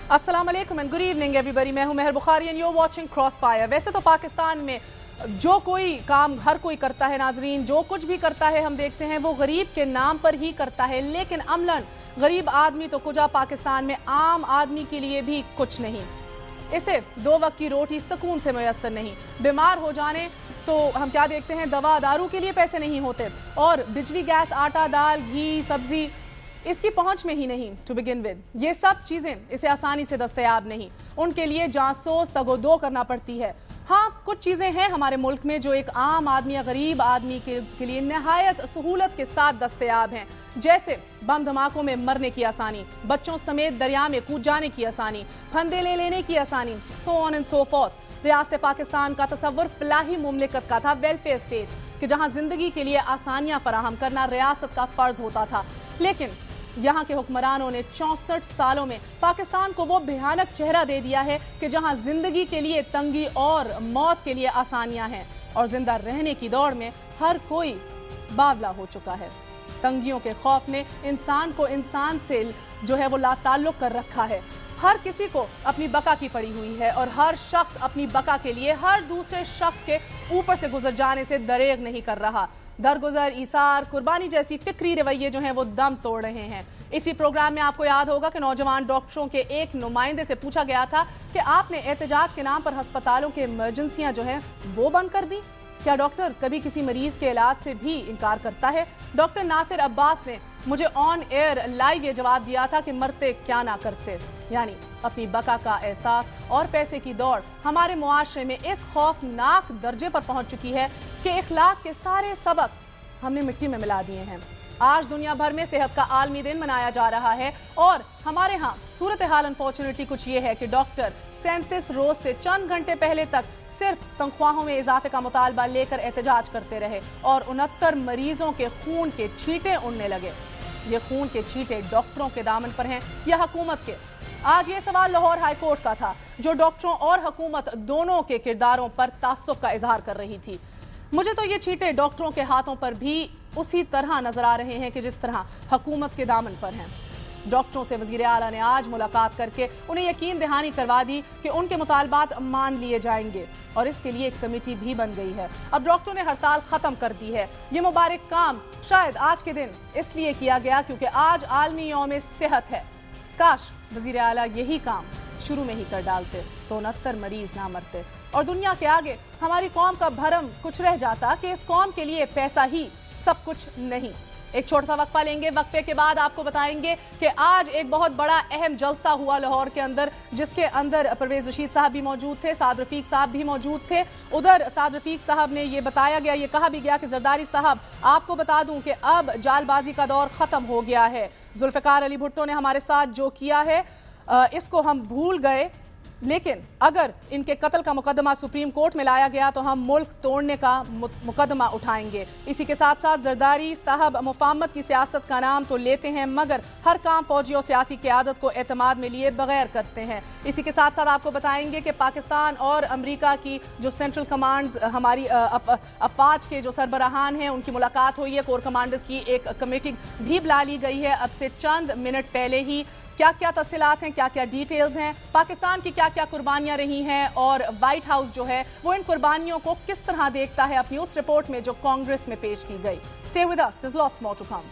अस्सलाम वालेकुम and good evening everybody. मैं हूं Mehar Bukhari and you are watching cross fire. वैसे तो पाकिस्तान में जो कोई काम हर कोई करता है नाजरीन, जो कुछ भी करता है हम देखते हैं वो गरीब के नाम पर ही करता है, लेकिन अमलन गरीब आदमी तो कुजा पाकिस्तान में आम आदमी के लिए भी कुछ नहीं। इसे 2 वक्त की रोटी सुकून से मैसर नहीं। बीमार हो जाने तो हम क्या देखते हैं, दवा दारू के लिए पैसे नहीं होते, और बिजली गैस आटा दाल घी सब्जी इसकी पहुंच में ही नहीं। टू बिगिन विद ये सब चीजें इसे आसानी से दस्तयाब नहीं, उनके लिए जांसोस तगोदो करना पड़ती है। हाँ, कुछ चीजें हैं हमारे मुल्क में जो एक आम आदमी या गरीब आदमी के लिए नहायत सहूलत के साथ दस्तयाब हैं, जैसे बम धमाकों में मरने की आसानी, बच्चों समेत दरिया में कूद जाने की आसानी, फंदे ले लेने की आसानी, so on and so fourth. रियासत पाकिस्तान का तसव्वुर फलाही मुमलिकत का था, वेलफेयर स्टेट, कि जहां जिंदगी के लिए आसानियां फराहम करना रियासत का फर्ज होता था। लेकिन यहाँ के हुक्मरानों ने 64 सालों में पाकिस्तान को वो भयानक चेहरा दे दिया है कि जहाँ जिंदगी के लिए तंगी और मौत के लिए आसानियां हैं, और जिंदा रहने की दौड़ में हर कोई बावला हो चुका है। तंगियों के खौफ ने इंसान को इंसान से जो है वो लाताल्लुक कर रखा है। हर किसी को अपनी बका की पड़ी हुई है, और हर शख्स अपनी बका के लिए हर दूसरे शख्स के ऊपर से गुजर जाने से दरेग नहीं कर रहा। दरगुजर, ईसार, कुर्बानी जैसी फिक्री रवैये जो हैं वो दम तोड़ रहे हैं। इसी प्रोग्राम में आपको याद होगा कि नौजवान डॉक्टरों के एक नुमाइंदे से पूछा गया था कि आपने एहतजाज के नाम पर अस्पतालों के इमरजेंसियां जो हैं वो बंद कर दी। क्या डॉक्टर कभी किसी मरीज के इलाज से भी इनकार करता है? डॉक्टर नासिर अब्बास ने मुझे ऑन एयर लाइव ये जवाब दिया था कि मरते क्या ना करते। यानी अपनी बका का एहसास और पैसे की दौड़ हमारे मुआशरे में इस खौफनाक दर्जे पर पहुंच चुकी है कि इखलाक के सारे सबक हमने मिट्टी में मिला दिए हैं। आज दुनिया भर में सेहत का आलमी दिन मनाया जा रहा है, और हमारे यहाँ सूरत हाल अनफॉर्चुनेटली कुछ ये है कि डॉक्टर 37 रोज से चंद घंटे पहले तक सिर्फ तनख्वाहों में इजाफे का मुतालबा लेकर एहतजाज करते रहे, और 69 मरीजों के खून के छींटे उड़ने लगे। ये खून के छींटे डॉक्टरों के दामन पर हैं या हुकूमत के? आज ये सवाल लाहौर हाई कोर्ट का था, जो डॉक्टरों और हुकूमत दोनों के किरदारों पर तासुफ का इजहार कर रही थी। मुझे तो ये छींटे डॉक्टरों के हाथों पर भी उसी तरह नजर आ रहे हैं कि जिस तरह हुकूमत के दामन पर हैं। डॉक्टरों से वजीर आला ने आज मुलाकात करके उन्हें यकीन दहानी करवा दी कि उनके मुतालबात मान लिए जाएंगे, और इसके लिए एक कमेटी भी बन गई है। अब डॉक्टरों ने हड़ताल खत्म कर दी है। ये मुबारक काम शायद आज के दिन इसलिए किया गया क्योंकि आज आलमी यौम सेहत है। काश वजीर आला यही काम शुरू में ही कर डालते तो 69 मरीज ना मरते, और दुनिया के आगे हमारी कौम का भरम कुछ रह जाता कि इस कौम के लिए पैसा ही सब कुछ नहीं। एक छोटा सा वक्फा लेंगे, वक्फे के बाद आपको बताएंगे कि आज एक बहुत बड़ा अहम जलसा हुआ लाहौर के अंदर, जिसके अंदर परवेज रशीद साहब भी मौजूद थे, साद रफीक साहब भी मौजूद थे। उधर साद रफीक साहब ने ये बताया गया, ये कहा भी गया कि जरदारी साहब, आपको बता दूं कि अब जालबाजी का दौर खत्म हो गया है। जुल्फिकार अली भुट्टो ने हमारे साथ जो किया है इसको हम भूल गए, लेकिन अगर इनके कत्ल का मुकदमा सुप्रीम कोर्ट में लाया गया तो हम मुल्क तोड़ने का मुकदमा उठाएंगे। इसी के साथ साथ जरदारी साहब मुफाहमत की सियासत का नाम तो लेते हैं, मगर हर काम फौजी और सियासी क़यादत को एतमाद में लिए बगैर करते हैं। इसी के साथ साथ आपको बताएंगे कि पाकिस्तान और अमरीका की जो सेंट्रल कमांड्स, हमारी अफवाज के जो सरबराहान हैं, उनकी मुलाकात हुई है। कोर कमांडर्स की एक कमेटी भी बुला ली गई है अब से चंद मिनट पहले ही। क्या क्या तफसीलात हैं, क्या क्या डिटेल्स हैं, पाकिस्तान की क्या क्या कुर्बानियां रही हैं, और व्हाइट हाउस जो है वो इन कुर्बानियों को किस तरह देखता है, अपनी उस रिपोर्ट में जो कांग्रेस में पेश की गई। Stay with us, there is lots more to come.